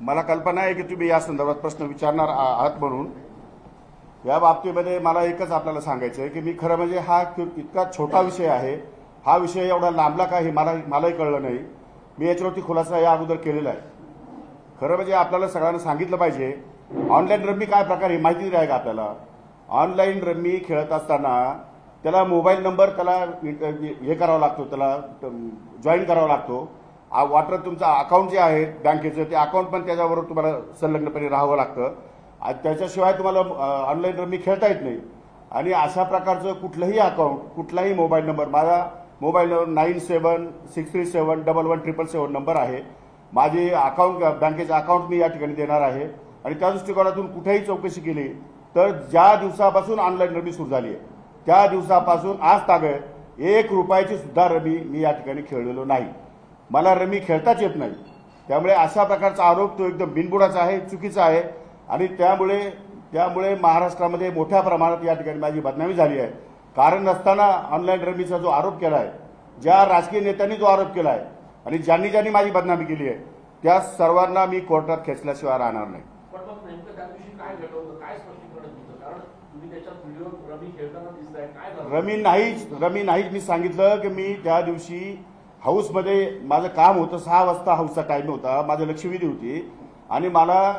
मला कल्पना आहे की तुम्ही या संदर्भात प्रश्न विचारणार आहात म्हणून या बाबतीमध्ये मला एकच आपल्याला सांगायचं आहे की मी खरं म्हणजे हा इतका छोटा विषय आहे, हा विषय एवढा लांबला का हे मलाही कळलं नाही। मी याच्यावरती खुलासा या अगोदर केलेला आहे। खरं म्हणजे आपल्याला सगळ्यांना सांगितलं पाहिजे ऑनलाईन रम्मी काय प्रकार हे माहिती आहे का आपल्याला। ऑनलाईन रम्मी खेळत असताना त्याला मोबाईल नंबर त्याला हे करावा लागतो, त्याला जॉईन करावा लागतो। वाटर तुमचं अकाउंट जे आहे बँकेचं ते अकाउंट पण त्याच्याबरोबर तुम्हाला संलग्नपणे राहावं लागतं। त्याच्याशिवाय तुम्हाला ऑनलाईन रम्मी खेळता येत नाही। आणि अशा प्रकारचं कुठलंही अकाउंट, कुठलाही मोबाईल नंबर, माझा मोबाईल नंबर 9763711777 नंबर आहे। माझे अकाउंट बँकेचं अकाउंट मी या ठिकाणी देणार आहे। आणि त्या दृष्टिकोनातून कुठेही चौकशी केली तर ज्या दिवसापासून ऑनलाईन रम्मी सुरू झाली आहे त्या दिवसापासून आज तागत 1 रुपयाची सुद्धा रम्मी मी या ठिकाणी खेळलेलो नाही। मला रम्मी खेळताच येत नाही। त्यामुळे अशा प्रकारचा आरोप तो एकदम बिनबुडाचा आहे, चुकीचा आहे। आणि त्यामुळे महाराष्ट्रामध्ये मोठ्या प्रमाणात या ठिकाणी माझी बदनामी झाली आहे। कारण नसताना ऑनलाईन रम्मीचा जो आरोप केला आहे, ज्या राजकीय नेत्यांनी जो आरोप केला आहे आणि ज्यांनी माझी बदनामी केली आहे त्या सर्वांना मी कोर्टात खेचल्याशिवाय राहणार नाही। रम्मी नाहीच। मी सांगितलं की मी त्या दिवशी हाऊसमध्ये माझं काम होतं, 6 वाजता हाऊसचा टाइम होता, माझं लक्षवेधी होती आणि मला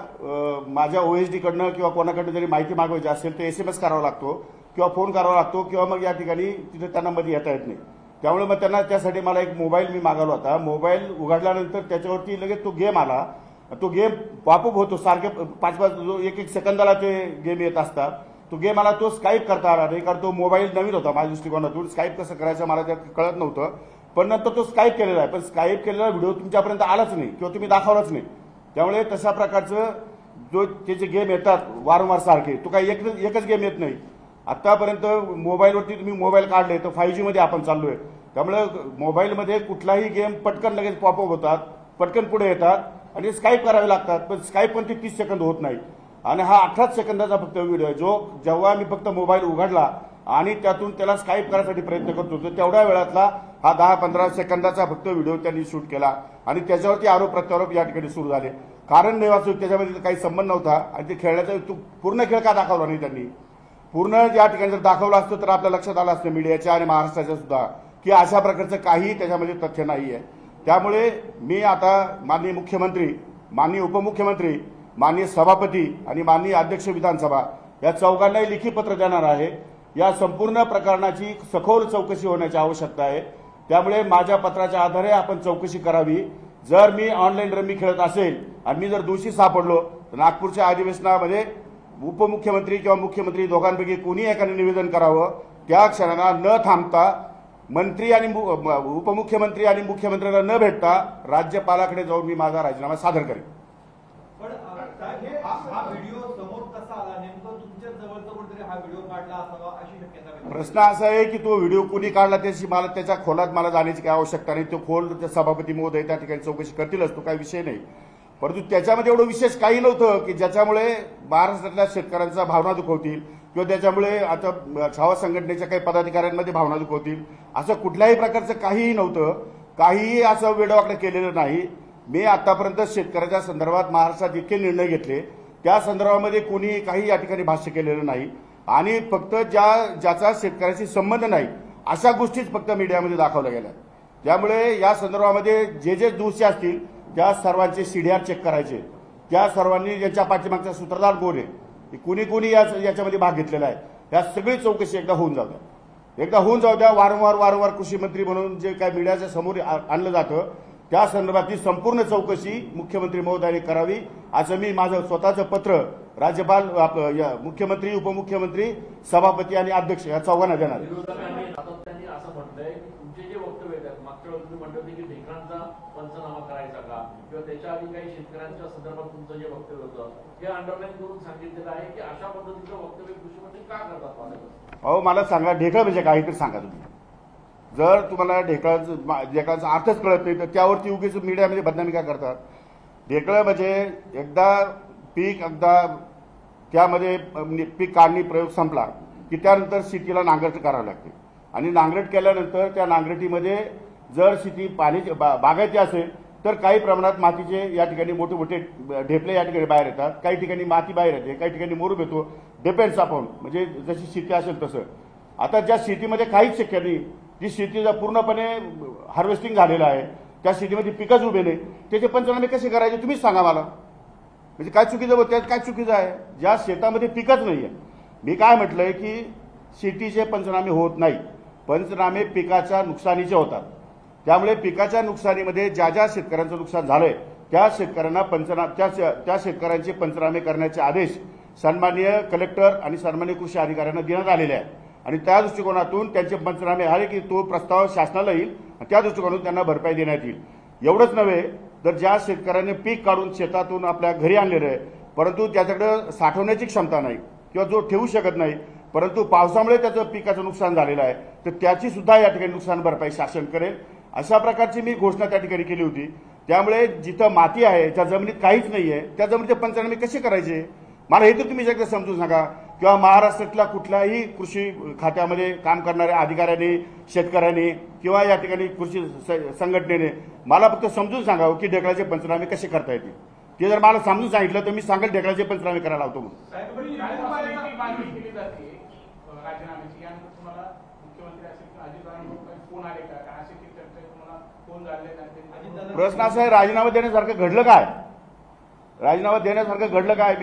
माझ्या OSD कडनं किंवा कोणाकडनं जरी माहिती मागवायची असेल तर SMS करावा लागतो किंवा फोन करावा लागतो किंवा मग या ठिकाणी तिथे त्यांना मध्ये येता येत नाही। त्यामुळे मग त्यांना त्यासाठी मला एक मोबाईल मी मागवला होता। मोबाईल उघडल्यानंतर त्याच्यावरती लगेच तो गेम आला। तो गेम पॉपअप होतो सारखे 5-5 1-1 सेकंदाला ते गेम येत असतात। तो गेम मला तो स्काईप करता आला नाही कारण तो मोबाईल नवीन होता माझ्या दृष्टिकोनातून। स्काईप कसं करायचं मला त्यात कळत नव्हतं, पण नंतर तो स्काईप केलेला आहे, पण स्काईप केलेला व्हिडिओ तुमच्यापर्यंत आलाच नाही किंवा तुम्ही दाखवलाच नाही। त्यामुळे तशा प्रकारचं जो त्याचे गेम येतात वारंवार सारखे, तो काही एकच गेम येत नाही। आतापर्यंत मोबाईलवरती तुम्ही मोबाईल काढले तर 5G मध्ये आपण चाललोय। त्यामुळे मोबाईलमध्ये कुठलाही गेम पटकन लगेच पॉपअप होतात, पटकन पुढे येतात आणि स्काईप करावे लागतात, पण स्काईप पण ते 30 सेकंद होत नाही। आणि हा 18 सेकंदाचा फक्त व्हिडिओ आहे जो जेव्हा मी फक्त मोबाईल उघडला आणि त्यातून त्याला स्काईप करायसाठी प्रयत्न करत होतो तेवढ्या वेळातला हा 10-15 सेकंदाचा फक्त व्हिडिओ त्यांनी शूट केला आणि त्याच्यावरती आरोप प्रत्यारोप या ठिकाणी सुरू झाले। कारण नेवाचं त्याच्यामध्ये काही संबंध नव्हता आणि ते खेळण्याचा पूर्ण खेळ का दाखवला नाही त्यांनी। पूर्ण या ठिकाणी जर दाखवलं असतं तर आपल्या लक्षात आलं असतं मीडियाच्या आणि महाराष्ट्राच्या सुद्धा की अशा प्रकारचं काही त्याच्यामध्ये तथ्य नाही आहे। त्यामुळे मी आता माननीय मुख्यमंत्री, माननीय उपमुख्यमंत्री, माननीय सभापती आणि माननीय अध्यक्ष विधानसभा या चौघांनाही लिखित पत्र देणार आहे। या संपूर्ण प्रकरणाची सखोल चौकशी होण्याची आवश्यकता आहे। त्यामुळे माझ्या पत्राच्या आधारे आपण चौकशी करावी। जर मी ऑनलाईन रम्मी खेळत असेल आणि मी जर दोषी सापडलो तर नागपूरच्या अधिवेशनामध्ये उपमुख्यमंत्री किंवा मुख्यमंत्री दोघांपैकी कोणी एकाने निवेदन करावं। त्या क्षणाला न थांबता मंत्री आणि उपमुख्यमंत्री आणि मुख्यमंत्र्यांना न भेटता राज्यपालाकडे जाऊन मी माझा राजीनामा सादर करेन। प्रश्न असा आहे की तो व्हिडिओ कोणी काढला त्याची मला त्याच्या खोलात मला जाण्याची काही आवश्यकता नाही। तो खोल सभापती महोदय त्या ठिकाणी चौकशी करतीलच, तो काही विषय नाही। परंतु त्याच्यामध्ये एवढं विशेष काही नव्हतं की ज्याच्यामुळे महाराष्ट्रातल्या शेतकऱ्यांच्या भावना दुखवतील किंवा त्याच्यामुळे आता छावा संघटनेच्या काही पदाधिकाऱ्यांमध्ये भावना दुखवतील, असं कुठल्याही प्रकारचं काहीही नव्हतं। काहीही असं वेडवाकडे केलेलं नाही। मी आतापर्यंत शेतकऱ्याच्या संदर्भात महाराष्ट्रात इतके निर्णय घेतले त्या संदर्भामध्ये कोणी काही या ठिकाणी भाष्य केलेलं नाही आणि फक्त ज्याचा शेतकऱ्याशी संबंध नाही अशा गोष्टीच फक्त मीडियामध्ये दाखवल्या गेल्या। त्यामुळे या संदर्भामध्ये जे दोषी असतील त्या सर्वांचे CDR चेक करायचे, त्या सर्वांनी ज्याच्या पाठीमागचा सूत्रधार कोण आहे, कोणी याच्यामध्ये भाग घेतलेला आहे, या सगळी चौकशी एकदा होऊन जाऊ द्या। वारंवार कृषी मंत्री म्हणून जे काय मीडियाच्या समोर आणलं जातं त्या संदर्भातली संपूर्ण चौकशी मुख्यमंत्री महोदयांनी करावी असं मी माझं स्वतःचं पत्र राज्यपाल, मुख्यमंत्री, उपमुख्यमंत्री, सभापती आणि अध्यक्ष या चौघांना देणार आहे। पंचनामा करायचा का किंवा त्याच्या आधी काही शेतकऱ्यांच्या संदर्भात तुमचं जे वक्तव्य होतं हे अंडरलाईन करून सांगितलेलं आहे की अशा पद्धतीचं वक्तव्य कृषी मंत्री का करतात? अहो मला सांगा, ढेकळ म्हणजे काय ते सांगा तुम्ही। जर तुम्हाला ढेकळाचा अर्थच कळत नाही तर त्यावरती उगीच मीडियामध्ये बदनामी का करतात? ढेकळ म्हणजे एकदा त्यामध्ये पीक काढणी प्रयोग संपला की त्यानंतर शेतीला नांगरट करावी लागते आणि नांगरट केल्यानंतर त्या नांगरटीमध्ये जर शेती पाणी बागायती असेल तर काही प्रमाणात मातीचे या ठिकाणी मोठे मोठे ढेपले या ठिकाणी बाहेर येतात, काही ठिकाणी माती बाहेर येते, काही ठिकाणी मोरूब येतो. डिपेंड्स अपॉन म्हणजे जशी शेती असेल तसं. आता ज्या शेतीमध्ये काहीच शक्य नाही, जी शेतीचा पूर्णपणे हार्वेस्टिंग झालेलं आहे, त्या शेतीमध्ये पिकच उभे नाही, त्याचे पंचनामे कसे करायचे तुम्हीच सांगा मला. म्हणजे काय चुकीचं होतं, त्यात काय चुकीचं आहे? ज्या शेतामध्ये पिकच नाही आहे, मी काय म्हटलंय की शेतीचे पंचनामे होत नाही, पंचनामे पिकाच्या नुकसानीचे होतात. त्यामुळे पिकाच्या नुकसानीमध्ये ज्या ज्या शेतकऱ्यांचं नुकसान झालंय त्या शेतकऱ्यांना त्या शेतकऱ्यांचे पंचनामे करण्याचे आदेश सन्माननीय कलेक्टर आणि सन्माननीय कृषी अधिकाऱ्यांना देण्यात आलेले आहेत. आणि त्या दृष्टिकोनातून त्यांचे पंचनामे आले की तो प्रस्ताव शासनाला येईल आणि त्या दृष्टिकोनातून त्यांना भरपाई देण्यात येईल. एवढंच नव्हे तर ज्या शेतकऱ्यांनी पीक काढून शेतातून आपल्या घरी आणलेलं आहे, परंतु त्याच्याकडे साठवण्याची क्षमता नाही किंवा जो ठेवू शकत नाही, परंतु पावसामुळे त्याचं पिकाचं नुकसान झालेलं आहे, तर त्याची सुद्धा या ठिकाणी नुकसान भरपाई शासन करेल. अशा प्रकारची मी घोषणा त्या ठिकाणी केली होती. त्यामुळे जिथं माती आहे, ज्या जमिनीत काहीच नाहीये, त्या जमिनीचे पंचनामे कसे करायचे मला हे तर तुम्ही एकदा समजून सांगा. किंवा महाराष्ट्रातल्या कुठल्याही कृषी खात्यामध्ये काम करणाऱ्या अधिकाऱ्यांनी, शेतकऱ्यांनी किंवा या ठिकाणी कृषी संघटनेने मला फक्त समजून सांगावं की ढेकळाचे पंचनामे कसे करता येतील. ते जर मला समजून सांगितलं तर मी सांगेल ढेकळाचे पंचनामे करायला लावतो म्हणून. प्रश्न असा आहे, राजीनामा देण्यासारखं घडलं काय? राजीनामा देण्यासारखं घडलं काय?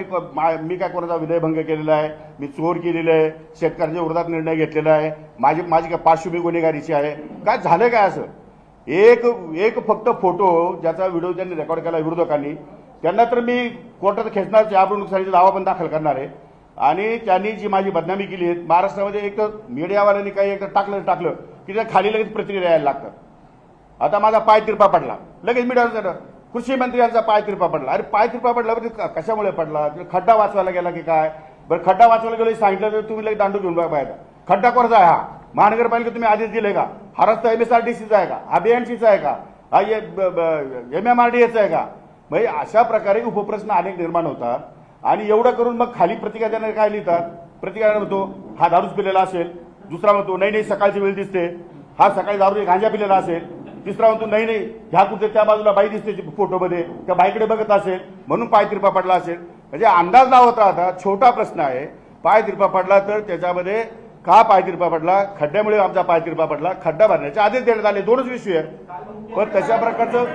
मी काय कोणाचा विनयभंग केलेला आहे, मी चोर केलेलं आहे, शेतकऱ्यांच्या विरोधात निर्णय घेतलेला आहे, माझी काय पार्श्वभूमी गुन्हेगारीची आहे? काय झालं काय असं? एक फक्त फोटो ज्याचा व्हिडिओ त्यांनी रेकॉर्ड केला विरोधकांनी, त्यांना तर मी कोर्टात खेचणार, याबरोबर नुकसानीचा दावा पण दाखल करणार आहे. आणि त्यांनी जी माझी बदनामी केली आहे महाराष्ट्रामध्ये, एक तर मीडियावाल्यांनी काही एकदा टाकलं की त्या खाली लगेच प्रतिक्रिया यायला लागतात. आता माझा पाय तिरपा पडला, लगेच मीडियावर कृषी मंत्री यांचा पाय तिरपा पडला. अरे पाय तिरपा पडला म्हणजे कशामुळे पडला? खड्डा वाचवायला गेला की काय? बरं खड्डा वाचवायला गेलो सांगितलं तर तुम्ही लगेच दांडू घेऊन बाहेर. खड्डा कोणाचा आहे? हा महानगरपालिका तुम्ही आदेश दिले का? हा रस्ता MSRDCचा आहे का? हा BNCचा आहे का? हा MMRDAचा आहे का? म्हणजे अशा प्रकारे उपप्रश्न अनेक निर्माण होतात. आणि एवढं करून मग खाली प्रतिक्रिया देणारे काय लिहितात? प्रतिक्रिया म्हणतो हा दारूच पिलेला असेल, दुसरा म्हणतो नाही सकाळची वेळ दिसते, हा सकाळी दारू गांजा पिलेला असेल, तिसरा म्हणतो नाही ह्या कुठे त्या बाजूला बाई दिसते फोटोमध्ये, त्या बाईकडे बघत असेल म्हणून पाय तिरपा पडला असेल. म्हणजे अंदाज लावता आता छोटा प्रश्न आहे. पाय तिरपा पडला तर त्याच्यामध्ये का पाय तिरपा पडला? खड्ड्यामुळे आमचा पाय तिरपा पडला, खड्डा भरण्याचे आदेश देण्यात आले, दोनच विषय आहेत. पण तशा प्रकारचं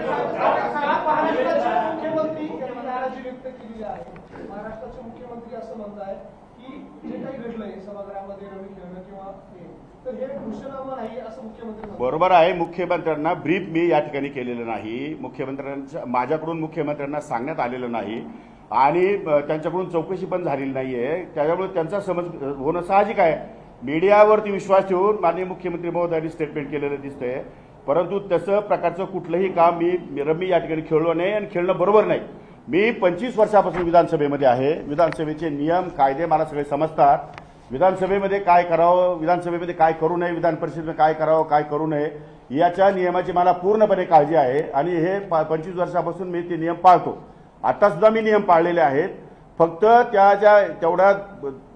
महाराष्ट्राचे मुख्यमंत्री असं म्हणतात की जे काही घडलंय सभागृहामध्ये रवी खेळणं किंवा तर हे घोषणामा नाही असं मुख्यमंत्री. बरोबर आहे, मुख्यमंत्र्यांना ब्रीफ मी या ठिकाणी केलेलं नाही, माझ्याकडून मुख्यमंत्र्यांना सांगण्यात आलेलं नाही आणि त्यांच्याकडून चौकशी पण झालेली नाहीये. त्याच्यामुळे त्यांचा समज होणं साहजिक आहे. मीडियावरती विश्वास ठेवून माननीय मुख्यमंत्री महोदयांनी स्टेटमेंट केलेलं दिसतंय, परंतु तसं प्रकारचं कुठलंही काम मी या ठिकाणी खेळलो नाही आणि खेळणं बरोबर नाही. मी 25 वर्षापासून विधानसभेमध्ये आहे. विधानसभेचे नियम कायदे मला सगळे समजतात. विधानसभेमध्ये काय करावं, विधानसभेमध्ये काय करू नये, विधान परिषदेमध्ये काय करावं, काय करू नये याच्या नियमाची मला पूर्णपणे काळजी आहे आणि हे 25 वर्षापासून मी ते नियम पाळतो. आता सुद्धा मी नियम पाळलेले आहेत. फक्त तेवढ्या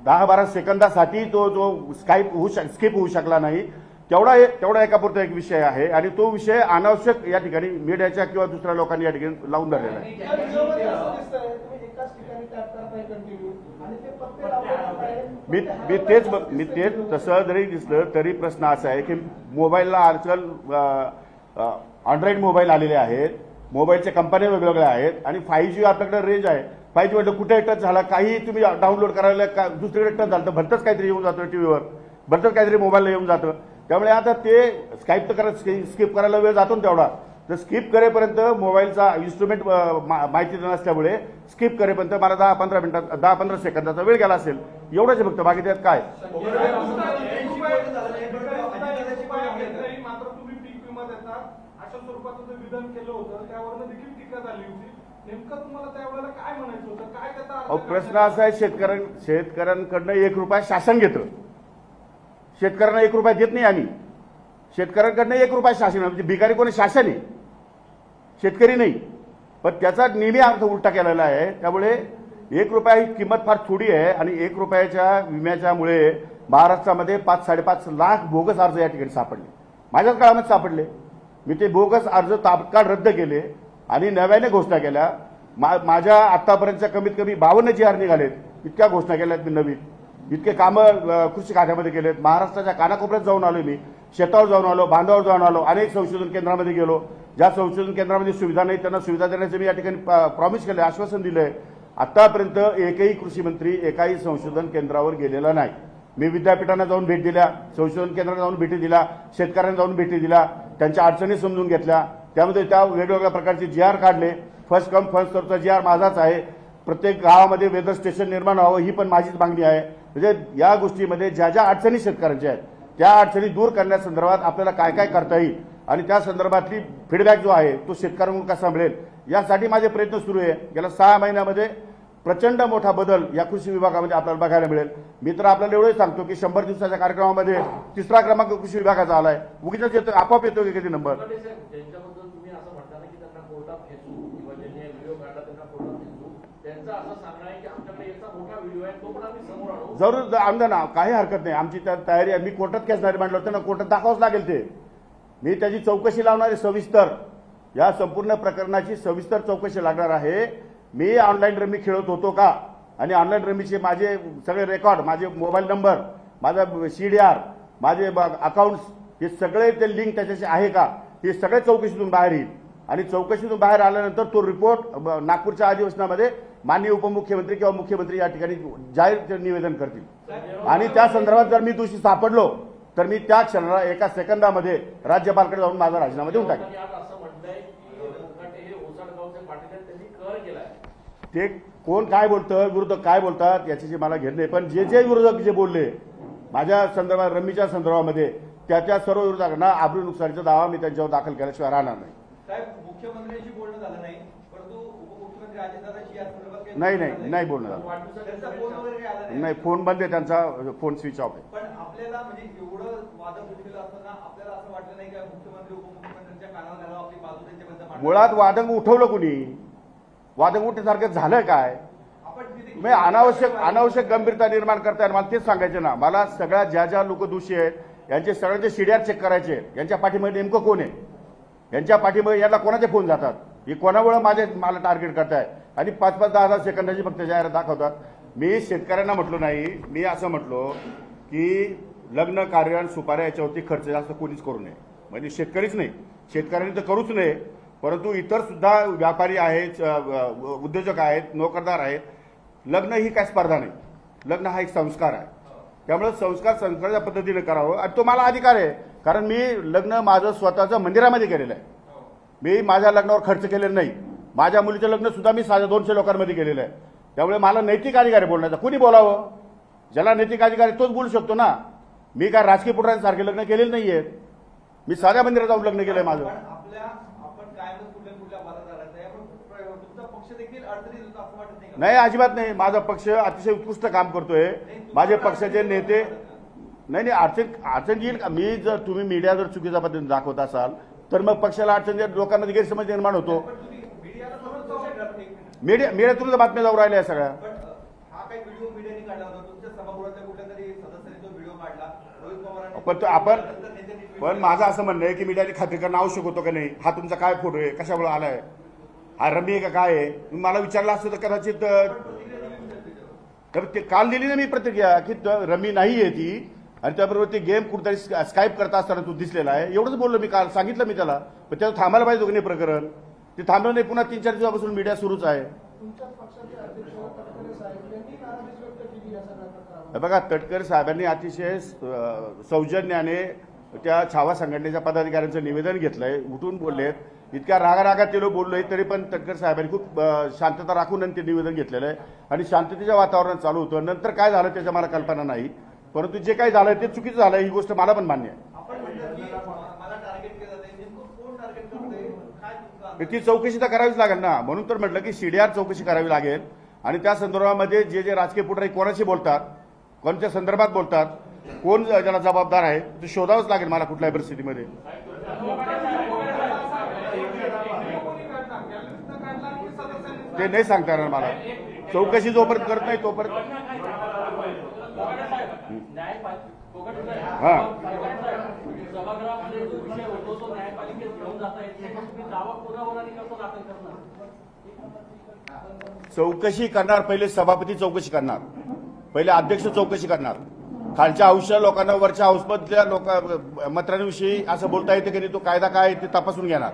10-12 सेकंदासाठी जो स्किप होऊ शकला नाही, तेवढा एकापुरता एक विषय आहे आणि तो विषय अनावश्यक या ठिकाणी मीडियाच्या किंवा दुसऱ्या लोकांनी या ठिकाणी लावून धरलेला आहे. मी तेच तसं जरी दिसलं तरी प्रश्न असा आहे की मोबाईलला आजकाल अँड्रॉइड मोबाईल आलेले आहेत, मोबाईलच्या कंपन्या वेगवेगळ्या आहेत आणि 5G आपल्याकडे रेंज आहे. 5G म्हटलं कुठे टच झाला, काही तुम्ही डाउनलोड करायला दुसरीकडे टच झालं तर भलतंच काहीतरी येऊन जातं, टीव्हीवर भलतंच काहीतरी मोबाईलला येऊन जातं. त्यामुळे आता ते स्किप करायला वेळ जातो ना तेवढा, तर स्किप करेपर्यंत मोबाईलचा इन्स्ट्रुमेंट माहिती नसल्यामुळे स्किप करेपर्यंत मला 10-15 सेकंदाचा वेळ गेला असेल, एवढंच फक्त, बाकी त्यात काय. प्रश्न असा आहे, शेतकऱ्यांकडनं 1 रुपया शासन घेतं, शेतकऱ्यांना 1 रुपया देत नाही आम्ही. शेतकऱ्यांकडनं 1 रुपया शासन, म्हणजे भिकारी कोणी शासन आहे, शेतकरी नाही. पण त्याचा नेहमी अर्थ उलटा केलेला आहे. त्यामुळे 1 रुपया ही किंमत फार थोडी आहे आणि 1 रुपयाच्या विम्याच्यामुळे महाराष्ट्रामध्ये 5-5.5 लाख बोगस अर्ज या ठिकाणी सापडले, माझ्याच काळामध्ये सापडले. मी ते बोगस अर्ज तात्काळ रद्द केले आणि नव्याने घोषणा केल्या. माझ्या आतापर्यंतच्या कमीत कमी 52 GR निघालेत. इतक्या घोषणा केल्यात मी नवीन. इतके कामं कृषी खात्यामध्ये केलेत. महाराष्ट्राच्या कानाकोपऱ्यात जाऊन आलो मी, शेतावर जाऊन आलो, बांधावर जाऊन आलो, अनेक संशोधन केंद्रामध्ये गेलो. ज्या संशोधन केंद्रामध्ये सुविधा नाही त्यांना सुविधा देण्याचं मी या ठिकाणी प्रॉमिस केलं, आश्वासन दिलंय. आतापर्यंत एकही कृषी मंत्री एकाही संशोधन केंद्रावर गेलेला नाही. मी विद्यापीठांना जाऊन भेट दिल्या, संशोधन केंद्रांना जाऊन भेटी दिल्या, शेतकऱ्यांना जाऊन भेटी दिल्या, त्यांच्या अडचणी समजून घेतल्या. त्यामध्ये त्या वेगवेगळ्या प्रकारचे GR काढले. फर्स्ट कम फर्स्ट सर्वचा GR माझाच आहे. प्रत्येक गावामध्ये वेदर स्टेशन निर्माण व्हावं ही पण माझीच मागणी आहे. म्हणजे या गोष्टीमध्ये ज्या ज्या अडचणी शेतकऱ्यांच्या आहेत त्या अडचणी दूर करण्यासंदर्भात आपल्याला काय काय करता येईल आणि त्या संदर्भातली फीडबॅक जो आहे तो शेतकऱ्यांकडून कसा मिळेल यासाठी माझे प्रयत्न सुरू आहे. गेल्या 6 महिन्यामध्ये प्रचंड मोठा बदल या कृषी विभागामध्ये आपल्याला बघायला मिळेल. मी तर आपल्याला एवढंच सांगतो की 100 दिवसाच्या कार्यक्रमामध्ये 3रा क्रमांक कृषी विभागाचा आलाय. उगीच येतो, आपोआप येतो की कधी नंबर. त्यांच्याबद्दल तुम्ही असं म्हणता ना की त्यांना कोर्टात खेचू किंवा ज्यांनी व्हिडिओ काढला त्यांना कोर्टात खेचू, त्यांचं असं सांगणं आहे की आमच्याकडे याचा मोठा व्हिडिओ आहे तो पण आम्ही समोर आणू. जरूर आणू ना, काही हरकत नाही. आमची तयारी आहे. मी कोर्टात खेचणारी मांडलं होतं ना, कोर्टात दाखवावंच लागेल ते. मी त्याची चौकशी लावणार आहे सविस्तर. या संपूर्ण प्रकरणाची सविस्तर चौकशी लागणार आहे. मी ऑनलाईन रमी खेळत होतो का आणि ऑनलाईन रमीचे माझे सगळे रेकॉर्ड, माझे मोबाईल नंबर, माझा CDR, माझे अकाउंट्स, हे सगळे ते लिंक त्याच्याशी आहे का हे सगळे चौकशीतून बाहेर येईल. आणि चौकशीतून बाहेर आल्यानंतर तो रिपोर्ट नागपूरच्या अधिवेशनामध्ये माननीय उपमुख्यमंत्री किंवा मुख्यमंत्री या ठिकाणी जाहीर निवेदन करतील. आणि त्या संदर्भात जर मी दोषी सापडलो तर मी त्या क्षणाला 1 सेकंदामध्ये राज्यपालकडे जाऊन माझा राजीनामा देऊन टाकेन. ते कोण काय बोलतं, विरोधक काय बोलतात याच्याशी मला घेणं नाही. पण जे जे विरोधक जे बोलले माझ्या संदर्भात, रमीच्या संदर्भामध्ये, त्या सर्व विरोधकांना आबरू नुकसानीचा दावा मी त्यांच्यावर दाखल केल्याशिवाय राहणार नाही. साहेब, मुख्यमंत्र्यांशी बोलणं झालं नाही, परंतु उपमुख्यमंत्री अजितदादांशी या संदर्भात नाही बोलणं झालं. त्यांचा फोन वगैरे काही आला नाही, फोन बंद आहे त्यांचा, फोन स्विच ऑफ आहे. पण आपल्याला म्हणजे एवढं वादळ उठलेलं असताना आपल्याला असं वाटलं नाही का मुख्यमंत्री उपमुख्यमंत्र्यांच्या कानावर घालावं, आपली बाजू त्यांच्याबद्दल मांडावी? मुळात वादंग उठवलं कुणी? वादंग उठण्यासारखं झालं काय? मी अनावश्यक गंभीरता निर्माण करताय. मला तेच सांगायचं ना, मला सगळ्या ज्या लोक दोषी आहेत यांचे सगळ्यांचे CDR चेक करायचे आहेत. यांच्या पाठीमध्ये नेमकं कोण आहे, यांच्या पाठीमध्ये यांना कोणाचे फोन जातात, हे कोणामुळे मला टार्गेट करताय आणि 5-5, 10-10 सेकंदाची फक्त जाहिरात दाखवतात. मी शेतकऱ्यांना म्हटलो नाही, मी असं म्हटलो की लग्न कार्य आणि सुपाऱ्या याच्यावरती खर्च जास्त कोणीच करू नये. म्हणजे शेतकरीच नाही, शेतकऱ्यांनी तर करूच नये, परंतु इतर सुद्धा व्यापारी आहेत, उद्योजक आहेत, नोकरदार आहेत. लग्न ही काय स्पर्धा नाही, लग्न हा एक संस्कार आहे. त्यामुळे संस्काराच्या पद्धतीने करावं आणि तो मला अधिकार आहे. कारण मी लग्न माझं स्वतःचं मंदिरामध्ये केलेलं आहे. मी माझ्या लग्नावर खर्च केलेला नाही. माझ्या मुलीचं लग्न सुद्धा मी 200 लोकांमध्ये केलेलं आहे. त्यामुळे मला नैतिक अधिकार आहे बोलण्याचा. कुणी बोलावं, ज्याला नैतिक अधिकार आहे तोच बोलू शकतो ना. मी काय राजकीय पुढाऱ्यांसारखे लग्न केलेलं नाहीये. मी साध्या मंदिरात जाऊन लग्न केलंय माझं. नाही, अजिबात नाही. माझा पक्ष अतिशय उत्कृष्ट काम करतोय. माझे पक्षाचे नेते नाही अडचण येईल का? मी जर तुम्ही मीडिया जर चुकीच्या पद्धतीने दाखवत असाल तर मग पक्षाला अडचण, लोकांमध्ये गैरसमज निर्माण होतो. मीडियातून बातम्या जाऊ राहिल्या सगळ्या. पण माझं असं म्हणणं आहे की मीडियाने खात्री करणं आवश्यक होतं का नाही. हा तुमचा काय फोटो आहे, कशामुळे आलाय, हा रमी आहे का काय आहे, मला विचारलं असतं तर कदाचित ते काल दिली ना मी प्रतिक्रिया की रमी नाही आहे ती आणि त्याबरोबर ते गेम कुठेतरी स्काईप करता असताना तू दिसलेला आहे. एवढंच बोललो मी काल, सांगितलं मी त्याला. पण त्याला थांबायला पाहिजे दोघे प्रकरण. ते थांबलं नाही. पुन्हा 3-4 दिवसापासून मीडिया सुरूच आहे. बघा, तटकरे साहेबांनी अतिशय सौजन्याने त्या छावा संघटनेच्या पदाधिकाऱ्यांचं निवेदन घेतलंय, उठून बोललेत. इतक्या रागारागात ते लोक बोललोय तरी पण तटकरे साहेबांनी खूप शांतता राखून ते निवेदन घेतलेलं आहे आणि शांततेच्या वातावरणात चालू होतं. नंतर काय झालं त्याच्या मला कल्पना नाही, परंतु जे काही झालंय ते चुकीचं झालंय ही गोष्ट मला पण मान्य आहे. ती चौकशी तर करावीच लागेल ना. म्हणून तर म्हटलं की CDR चौकशी करावी लागेल आणि त्या संदर्भामध्ये जे राजकीय पुढारी कोणाशी बोलतात, कोणत्या संदर्भात बोलतात, कोण त्याला जबाबदार आहे ते शोधावंच लागेल मला कुठल्याही परिस्थितीमध्ये. ते नाही सांगता येणार मला. चौकशी जोपर्यंत करत नाही तोपर्यंत. हा, सभागृहामध्ये जो विषय होतो तो न्यायपालिकेत घेऊन जाता येत नाही. दावा कोणावर आणि कसं दाखल करणार? चौकशी करणार, पहिले सभापती चौकशी करणार, पहिले अध्यक्ष चौकशी करणार. खालच्या हाऊसच्या लोकांना वरच्या हाऊसमधल्या मंत्र्यांविषयी असं बोलता येते की नाही, तो कायदा काय ते तपासून घेणार.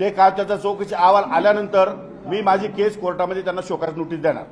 ते काय त्याचा चौकशी अहवाल आल्यानंतर मी माझी केस कोर्टामध्ये त्यांना शोकास नोटीस देणार.